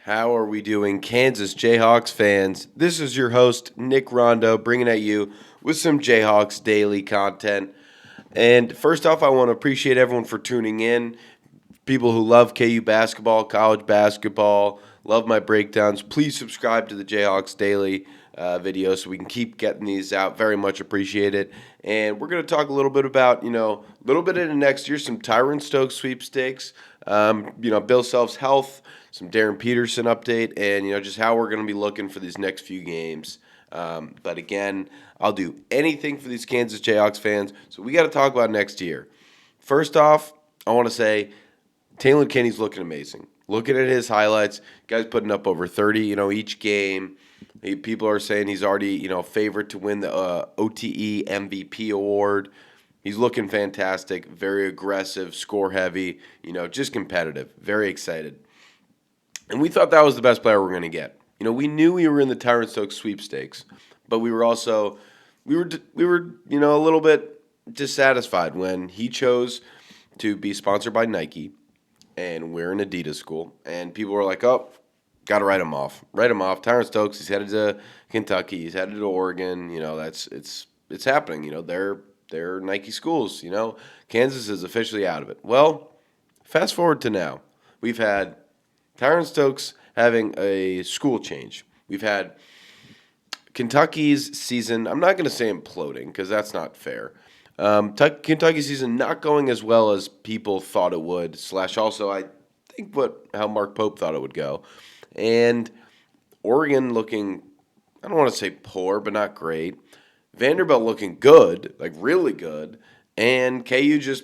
How are we doing, Kansas Jayhawks fans? This is your host, Nick Rondeau, bringing at you with some Jayhawks Daily content. And first off, I want to appreciate everyone for tuning in. People who love KU basketball, college basketball, love my breakdowns. Please subscribe to the Jayhawks Daily videos so we can keep getting these out. Very much appreciate it. And we're going to talk a little bit about, a little bit into next year, some Tyron Stokes sweepstakes, Bill Self's health, some Darryn Peterson update, and, just how we're going to be looking for these next few games. But again, I'll do anything for these Kansas Jayhawks fans. So we got to talk about next year. First off, I want to say Taylor Kinney's looking amazing. Looking at his highlights, guy's putting up over 30, each game. People are saying he's already, favorite to win the OTE MVP award. He's looking fantastic, very aggressive, score heavy, just competitive. Very excited. And we thought that was the best player we're going to get. We knew we were in the Tyron Stokes sweepstakes, but we were also a little bit dissatisfied when he chose to be sponsored by Nike, and we're an Adidas school, and people were like, "Oh, got to write him off. Write him off." Tyron Stokes, he's headed to Kentucky, he's headed to Oregon. It's happening. They're Nike schools. Kansas is officially out of it. Well, fast forward to now, we've had Tyron Stokes having a school change. We've had Kentucky's season, I'm not going to say imploding because that's not fair. Kentucky's season not going as well as people thought it would, / also I think how Mark Pope thought it would go. And Oregon looking, I don't want to say poor, but not great. Vanderbilt looking good, like really good. And KU just,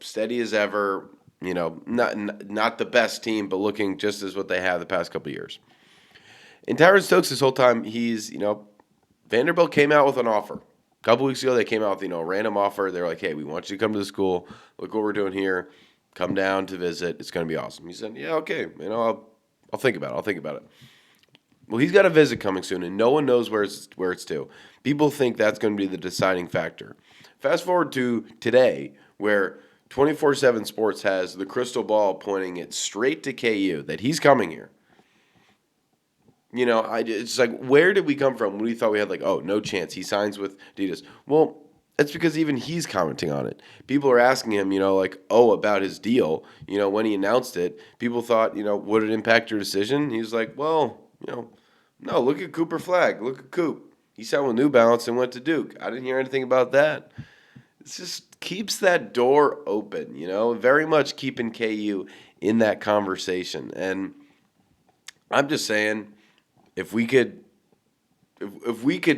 steady as ever, not the best team, but looking just as what they have the past couple of years. And Tyron Stokes, this whole time, Vanderbilt came out with an offer. A couple weeks ago, they came out with, a random offer. They were like, "Hey, we want you to come to the school. Look what we're doing here. Come down to visit. It's going to be awesome." He said, "Yeah, okay. I'll think about it. I'll think about it." Well, he's got a visit coming soon, and no one knows where it's to. People think that's going to be the deciding factor. Fast forward to today, where 24/7 Sports has the crystal ball pointing it straight to KU, that he's coming here. It's like, where did we come from when we thought we had no chance, he signs with Adidas? Well, it's because even he's commenting on it. People are asking him, about his deal, when he announced it. People thought, would it impact your decision? He's like, well, no, look at Cooper Flagg. Look at Coop. He signed with New Balance and went to Duke. I didn't hear anything about that. It just keeps that door open, very much keeping KU in that conversation. And I'm just saying, if we could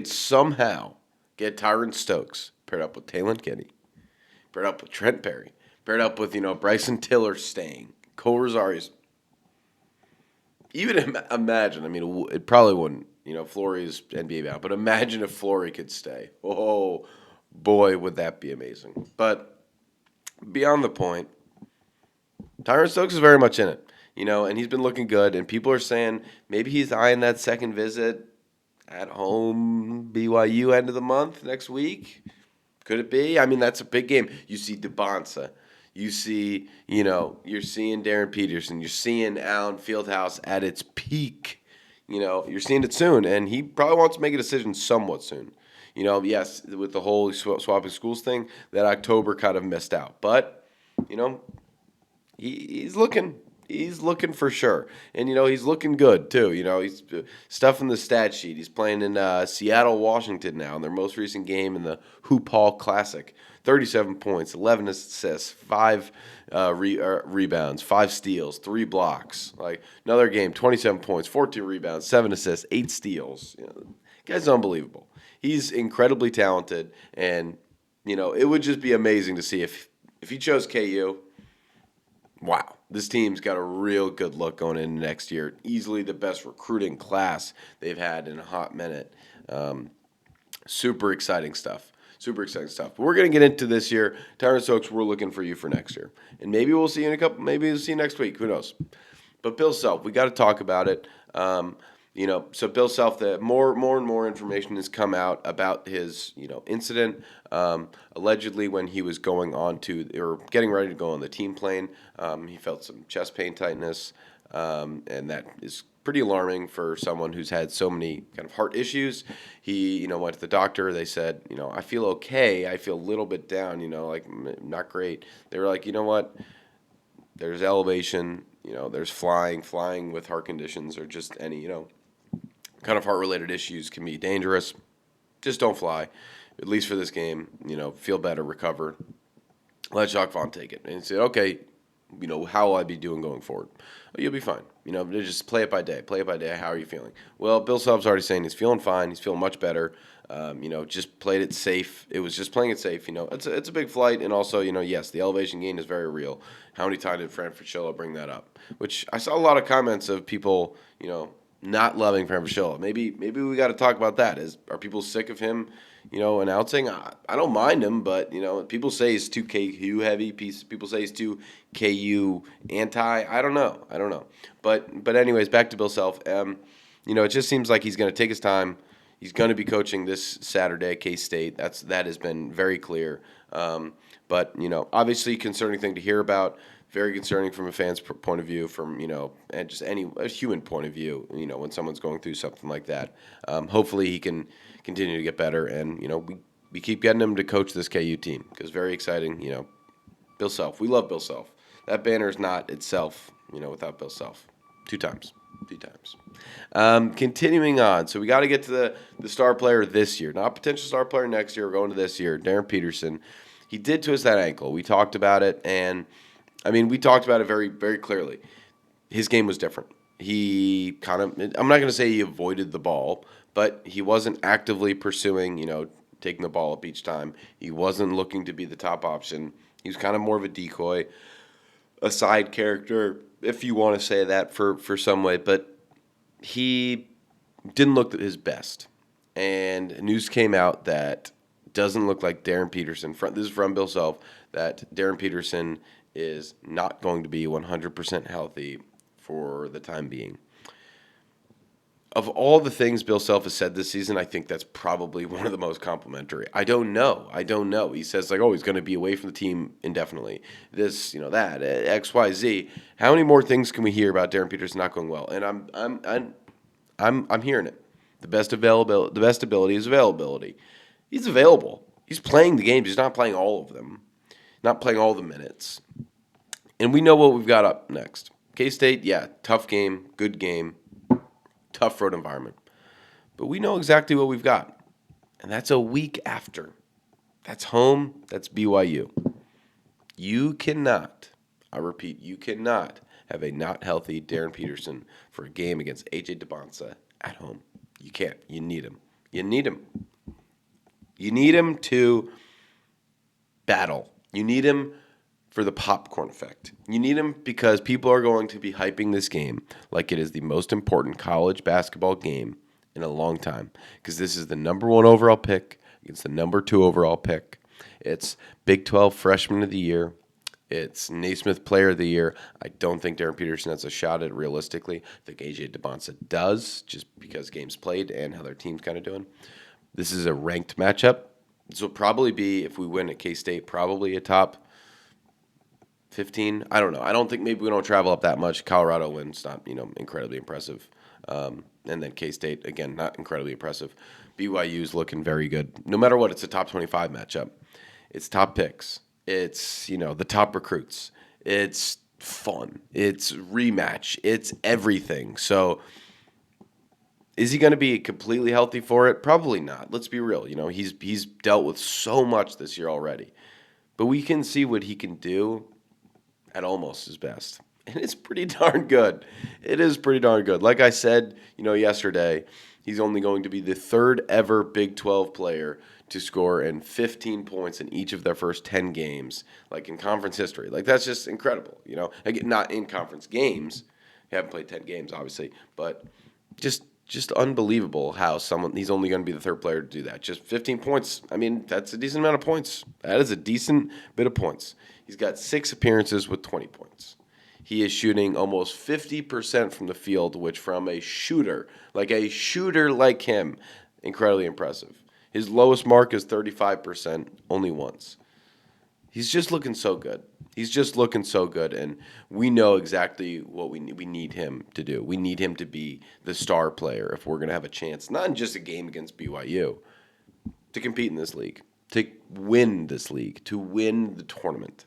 somehow get Tyron Stokes paired up with Taylor Kinney, paired up with Trent Perry, paired up with, Bryson Tiller staying, Cole Rosario's, even imagine, it probably wouldn't, Flory's NBA bound, but imagine if Flory could stay. Oh, boy, would that be amazing. But beyond the point, Tyron Stokes is very much in it, and he's been looking good, and people are saying maybe he's eyeing that second visit at home, BYU end of the month next week. Could it be? That's a big game. You see DeBonsa. You see, you're seeing Darryn Peterson. You're seeing Allen Fieldhouse at its peak. You're seeing it soon, and he probably wants to make a decision somewhat soon. Yes, with the whole swapping schools thing, that October kind of missed out. But, he's looking. He's looking for sure. And, he's looking good, too. He's stuffing the stat sheet. He's playing in Seattle, Washington now in their most recent game in the Hoop Hall Classic. 37 points, 11 assists, 5 rebounds, 5 steals, 3 blocks. Another game, 27 points, 14 rebounds, 7 assists, 8 steals. Guy's unbelievable. He's incredibly talented, and, it would just be amazing to see if he chose KU. Wow, this team's got a real good look going into next year. Easily the best recruiting class they've had in a hot minute. Super exciting stuff. But we're going to get into this year. Tyron Stokes, we're looking for you for next year. And maybe we'll see you maybe we'll see you next week. Who knows? But Bill Self, we got to talk about it. So Bill Self, more and more information has come out about his, incident. Allegedly, when he was getting ready to go on the team plane, he felt some chest pain tightness. and that is pretty alarming for someone who's had so many kind of heart issues. He, went to the doctor. They said, I feel okay. I feel a little bit down, like not great. They were like, you know what? There's elevation, there's flying with heart conditions or just any, kind of heart-related issues can be dangerous. Just don't fly, at least for this game. Feel better, recover. Let Jacques Vaughn take it. And he said, okay, how will I be doing going forward? Oh, you'll be fine. Just play it by day. Play it by day. How are you feeling? Well, Bill Self's already saying he's feeling fine. He's feeling much better. Just played it safe. It was just playing it safe. It's a big flight, and also, yes, the elevation gain is very real. How many times did Fran Fraschilla bring that up? Which I saw a lot of comments of people, not loving Fran Fraschilla. Maybe we got to talk about that. Are people sick of him, announcing? I don't mind him, but people say he's too KU heavy. People say he's too KU anti. I don't know. But anyways, back to Bill Self. It just seems like he's going to take his time. He's going to be coaching this Saturday at K-State. That has been very clear. But obviously concerning thing to hear about. Very concerning from a fan's point of view, from and just a human point of view. When someone's going through something like that. Hopefully he can continue to get better, and we keep getting him to coach this KU team because very exciting. Bill Self, we love Bill Self. That banner is not itself, without Bill Self. Two times. Continuing on, so we got to get to the star player this year, not potential star player next year. We're going to this year. Darryn Peterson, he did twist that ankle. We talked about it, and we talked about it very, very clearly. His game was different. He I'm not going to say he avoided the ball, but he wasn't actively pursuing, taking the ball up each time. He wasn't looking to be the top option. He was kind of more of a decoy, a side character, if you want to say that for some way. But he didn't look at his best. And news came out that doesn't look like Darryn Peterson. This is from Bill Self, that Darryn Peterson is not going to be 100% healthy for the time being. Of all the things Bill Self has said this season, I think that's probably one of the most complimentary. I don't know. He says, he's going to be away from the team indefinitely. This, that, X, Y, Z. How many more things can we hear about Darryn Peterson not going well? And I'm hearing it. The best ability is availability. He's available. He's playing the games. He's not playing all of them. Not playing all the minutes. And we know what we've got up next. K-State, yeah, tough game, good game, tough road environment. But we know exactly what we've got. And that's a week after. That's home. That's BYU. You cannot, I repeat, you cannot have a not healthy Darryn Peterson for a game against AJ DeBonsa at home. You can't. You need him. You need him to battle. You need him for the popcorn effect. You need him because people are going to be hyping this game like it is the most important college basketball game in a long time, because this is the number 1 overall pick against the number 2 overall pick. It's Big 12 Freshman of the Year. It's Naismith Player of the Year. I don't think Darryn Peterson has a shot at it realistically. I think AJ DeBonsa does, just because games played and how their team's kind of doing. This is a ranked matchup. This will probably be, if we win at K-State, probably a top 15. I don't know. I don't think, maybe we don't travel up that much. Colorado wins, not incredibly impressive. And then K-State, again, not incredibly impressive. BYU's looking very good. No matter what, it's a top 25 matchup. It's top picks. It's, the top recruits. It's fun. It's rematch. It's everything. So is he going to be completely healthy for it? Probably not. Let's be real. He's dealt with so much this year already. But we can see what he can do at almost his best. And it's pretty darn good. It is pretty darn good. Like I said, yesterday, he's only going to be the 3rd ever Big 12 player to score in 15 points in each of their first 10 games, in conference history. That's just incredible, Again, not in conference games. He haven't played 10 games, obviously, but just unbelievable how he's only going to be the 3rd player to do that. Just 15 points. That's a decent amount of points. That is a decent bit of points. He's got 6 appearances with 20 points. He is shooting almost 50% from the field, which from a shooter like him, incredibly impressive. His lowest mark is 35%, only once. He's just looking so good. He's just looking so good, and we know exactly what we need him to do. We need him to be the star player if we're going to have a chance, not in just a game against BYU, to compete in this league, to win this league, to win the tournament.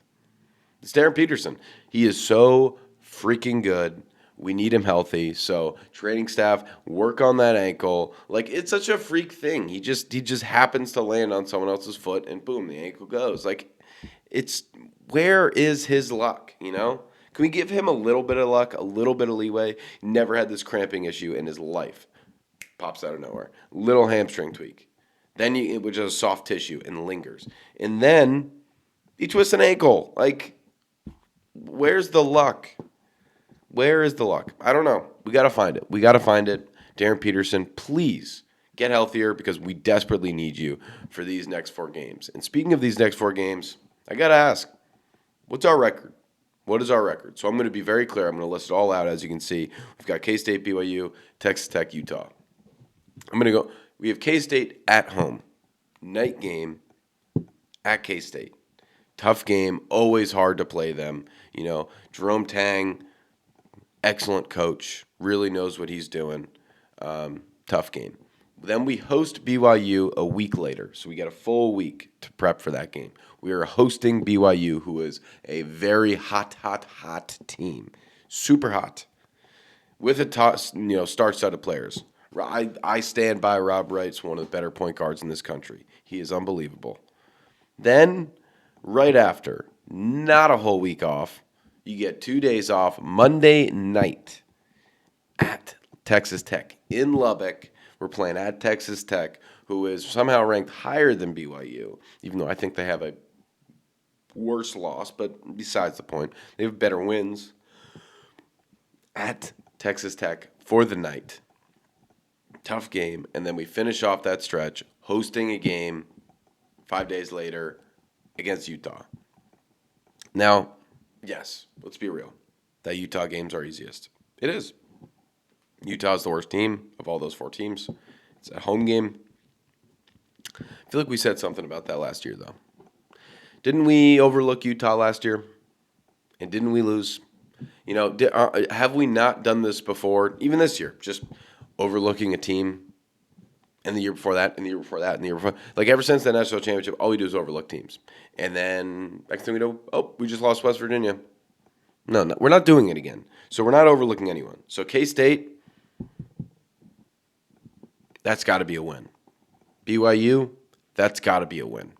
It's Darryn Peterson. He is so freaking good. We need him healthy. So training staff, work on that ankle. Like, it's such a freak thing. He just happens to land on someone else's foot, and boom, the ankle goes. Like, it's where is his luck? Can we give him a little bit of luck, a little bit of leeway? Never had this cramping issue in his life. Pops out of nowhere. Little hamstring tweak. Then which is a soft tissue and lingers. And then he twists an ankle. Like, where's the luck? Where is the luck? I don't know. We got to find it. Darryn Peterson, please get healthier because we desperately need you for these next 4 games. And speaking of these next 4 games, I got to ask, what's our record? What is our record? So I'm going to be very clear. I'm going to list it all out. As you can see, we've got K-State, BYU, Texas Tech, Utah. I'm going to go. We have K-State at home. Night game at K-State. Tough game. Always hard to play them. Jerome Tang, excellent coach. Really knows what he's doing. Tough game. Then we host BYU a week later. So we get a full week to prep for that game. We are hosting BYU, who is a very hot team. Super hot. With a star-studded players. I stand by Rob Wright's one of the better point guards in this country. He is unbelievable. Then, right after, not a whole week off, you get 2 days off Monday night at Texas Tech in Lubbock. We're playing at Texas Tech, who is somehow ranked higher than BYU, even though I think they have a worse loss, but besides the point, they have better wins at Texas Tech for the night. Tough game, and then we finish off that stretch hosting a game 5 days later against Utah. Now, yes, let's be real. That Utah game's our easiest. It is. Utah's the worst team of all those 4 teams. It's a home game. I feel like we said something about that last year, though. Didn't we overlook Utah last year? And didn't we lose? Have we not done this before? Even this year, just overlooking a team, and the year before that, and the year before that, and the year before. Like, ever since the national championship, all we do is overlook teams. And then next thing we know, we just lost West Virginia. No, we're not doing it again. So we're not overlooking anyone. So K-State, that's got to be a win. BYU, that's got to be a win.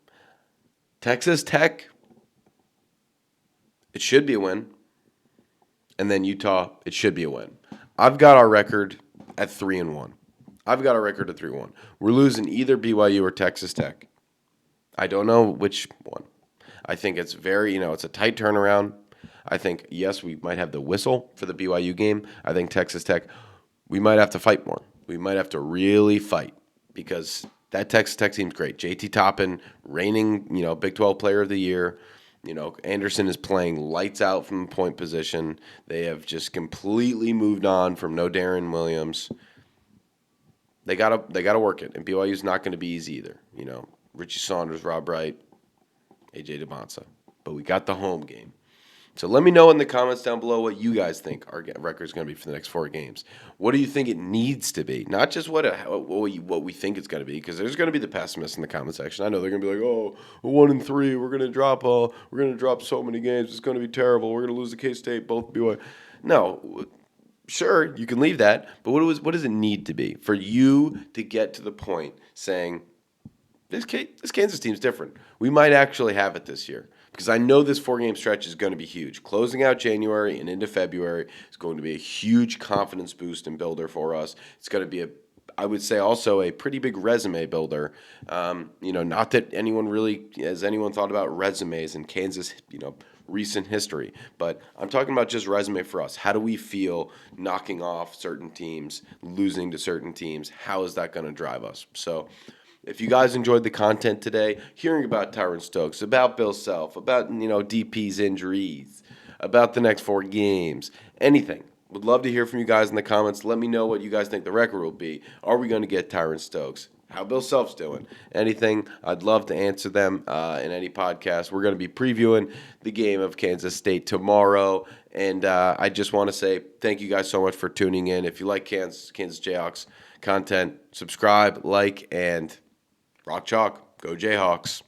Texas Tech, it should be a win. And then Utah, it should be a win. I've got our record at 3-1. We're losing either BYU or Texas Tech. I don't know which one. I think it's it's a tight turnaround. I think, yes, we might have the whistle for the BYU game. I think Texas Tech, we might have to fight more. We might have to really fight because that Texas Tech team's great. JT Toppin, reigning, Big 12 Player of the Year. Anderson is playing lights out from the point position. They have just completely moved on from no Darren Williams. They gotta work it, and BYU's not going to be easy either. Richie Saunders, Rob Wright, AJ DeBonsa, but we got the home game. So let me know in the comments down below what you guys think our record is going to be for the next 4 games. What do you think it needs to be? Not just what we think it's going to be, because there's going to be the pessimists in the comment section. I know they're going to be like, 1-3, we're going to drop so many games. It's going to be terrible. We're going to lose to K-State, both BYU. No, sure, you can leave that, but what does it need to be for you to get to the point saying this Kansas team's different? We might actually have it this year. Because I know this 4-game stretch is going to be huge. Closing out January and into February is going to be a huge confidence boost and builder for us. It's going to be I would say also a pretty big resume builder. Not that anyone thought about resumes in Kansas, recent history. But I'm talking about just resume for us. How do we feel knocking off certain teams, losing to certain teams? How is that going to drive us? So if you guys enjoyed the content today, hearing about Tyron Stokes, about Bill Self, about DP's injuries, about the next 4 games, anything, would love to hear from you guys in the comments. Let me know what you guys think the record will be. Are we going to get Tyron Stokes? how Bill Self's doing. Anything, I'd love to answer them in any podcast. We're going to be previewing the game of Kansas State tomorrow, and I just want to say thank you guys so much for tuning in. If you like Kansas Jayhawks content, subscribe, like, and rock chalk. Go Jayhawks.